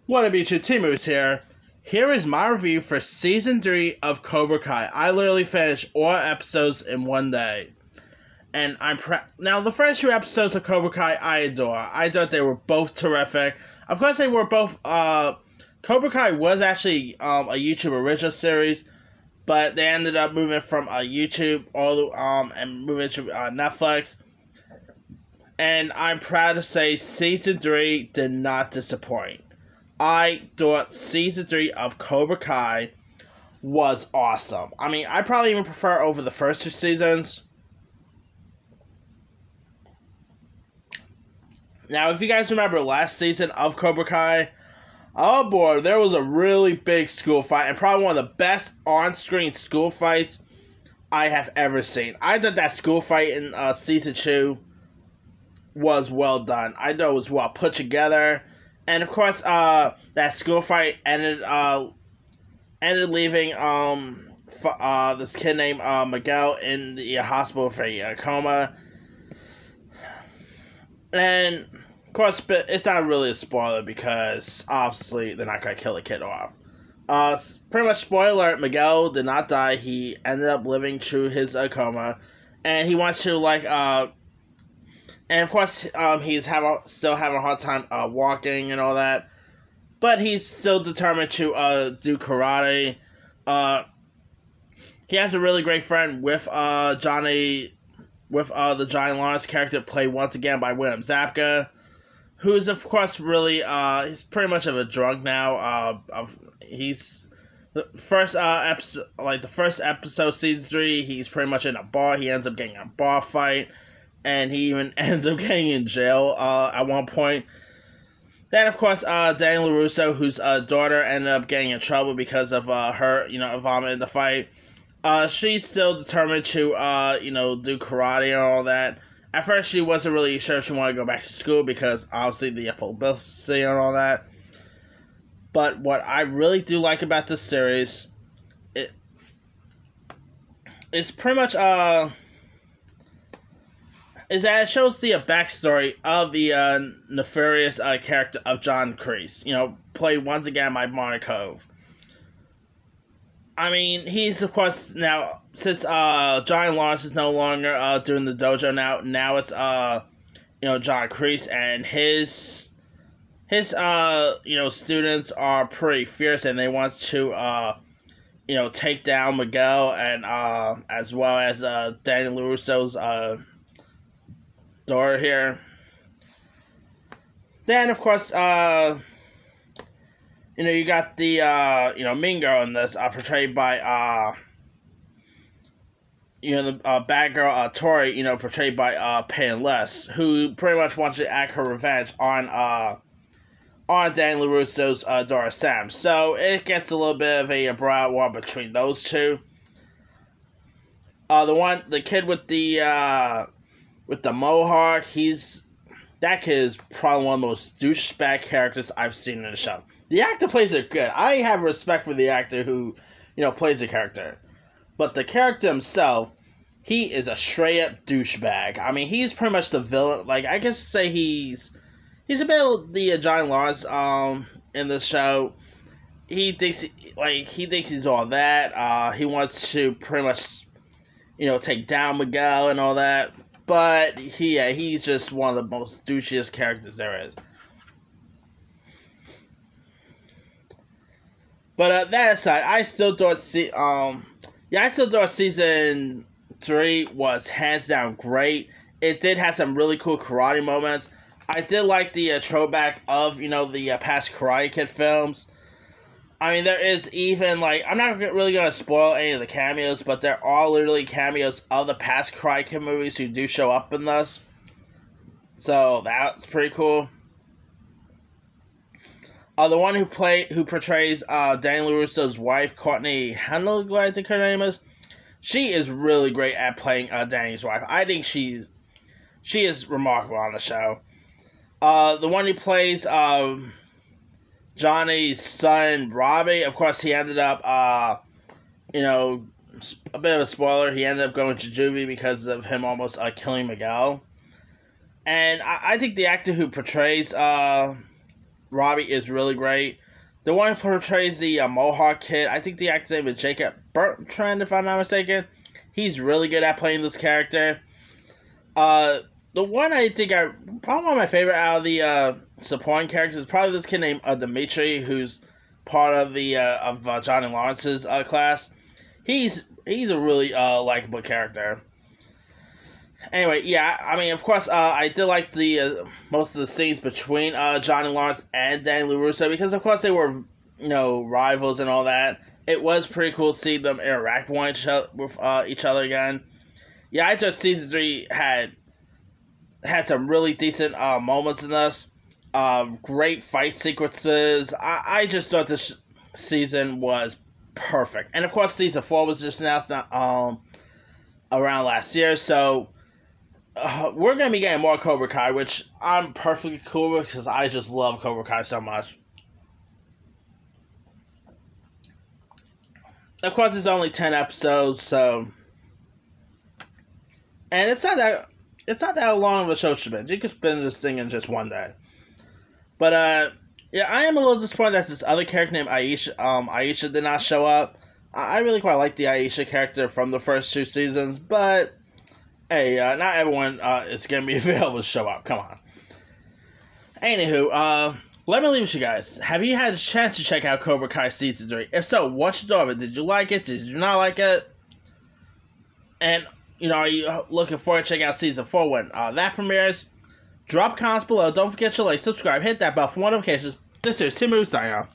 What up, YouTube? T-Moose here. Here is my review for Season 3 of Cobra Kai. I literally finished all episodes in one day. And now, the first two episodes of Cobra Kai, I adore. I thought they were both terrific. Of course, they were both, Cobra Kai was actually a YouTube original series, but they ended up moving from YouTube and moving to Netflix. And I'm proud to say Season 3 did not disappoint. I thought Season 3 of Cobra Kai was awesome. I mean, I probably even prefer over the first two seasons. Now, if you guys remember last season of Cobra Kai, oh boy, there was a really big school fight, and probably one of the best on-screen school fights I have ever seen. I thought that school fight in Season 2 was well done. I thought it was well put together. And of course, that school fight ended leaving this kid named Miguel in the hospital for a coma. And of course, but it's not really a spoiler because obviously they're not gonna kill the kid off. Pretty much spoiler alert: Miguel did not die. He ended up living through his coma, and he wants to and of course, he's still having a hard time walking and all that. But he's still determined to do karate. He has a really great friend with Johnny, with the Johnny Lawrence character played once again by William Zabka, who's of course really he's pretty much of a drunk now. He's the first episode, Season 3. He's pretty much in a bar. He ends up getting a bar fight. And he even ends up getting in jail at one point. Then, of course, Danny LaRusso, whose daughter ended up getting in trouble because of her, involvement in the fight. She's still determined to, do karate and all that. At first, she wasn't really sure if she wanted to go back to school because, obviously, the publicity and all that. But what I really do like about this series, it's pretty much, is that it shows the backstory of the nefarious character of John Kreese, played once again by Martin Kove. I mean, he's, of course, now, since Johnny Lawrence is no longer doing the dojo now it's, John Kreese, and his students are pretty fierce, and they want to, take down Miguel, and, as well as, Danny LaRusso's, daughter here. Then, of course, you got the, mean girl in this, portrayed by, the bad girl, Tori, portrayed by, Painless, who pretty much wants to act her revenge on Danny LaRusso's, daughter, Sam. So, it gets a little bit of a brow war between those two. The kid with the mohawk, that kid is probably one of the most douchebag characters I've seen in the show. The actor plays it good. I have respect for the actor who, plays the character. But the character himself, he is a straight up douchebag. I mean, he's pretty much the villain. Like, I guess say he's a bit of the Johnny Lawrence in this show. He thinks he's all that. He wants to pretty much, take down Miguel and all that. But, he's just one of the most douchiest characters there is. But, that aside, I still thought Season 3 was hands down great. It did have some really cool karate moments. I did like the throwback of, the past Karate Kid films. I mean, there is even, I'm not really going to spoil any of the cameos, but there are literally cameos of the past Karate Kid movies who do show up in this. So, that's pretty cool. The one who portrays Danny LaRusso's wife, Courtney Handel, I think her name is, she is really great at playing Danny's wife. I think she is remarkable on the show. The one who plays Johnny's son, Robbie, of course, he ended up, a bit of a spoiler, he ended up going to juvie because of him almost killing Miguel. And I think the actor who portrays Robbie is really great. The one who portrays the Mohawk kid, I think the actor's name is Jacob Bertrand, if I'm not mistaken. He's really good at playing this character. The one I think probably one of my favorite out of the supporting characters is probably this kid named Dimitri, who's part of the Johnny Lawrence's class. He's a really likable character. Anyway, yeah, I mean, of course, I did like the most of the scenes between Johnny Lawrence and Danny LaRusso because, of course, they were, rivals and all that. It was pretty cool to see them interact with each other again. Yeah, I thought season 3 had some really decent moments in this. Great fight sequences. I just thought this season was perfect. And, of course, season 4 was just announced around last year, so we're going to be getting more Cobra Kai, which I'm perfectly cool with because I just love Cobra Kai so much. Of course, it's only 10 episodes, so... And it's not that long of a show to binge. You could spend this thing in just one day. But, yeah, I am a little disappointed that this other character named Aisha did not show up. I really quite like the Aisha character from the first 2 seasons, but... Hey, not everyone is going to be available to show up. Come on. Anywho, let me leave with you guys. Have you had a chance to check out Cobra Kai Season 3? If so, what's your thought of it? Did you like it? Did you not like it? And, are you looking forward to checking out Season 4 when that premieres? Drop comments below. Don't forget to like, subscribe, hit that bell for more notifications. This is Timu signing off.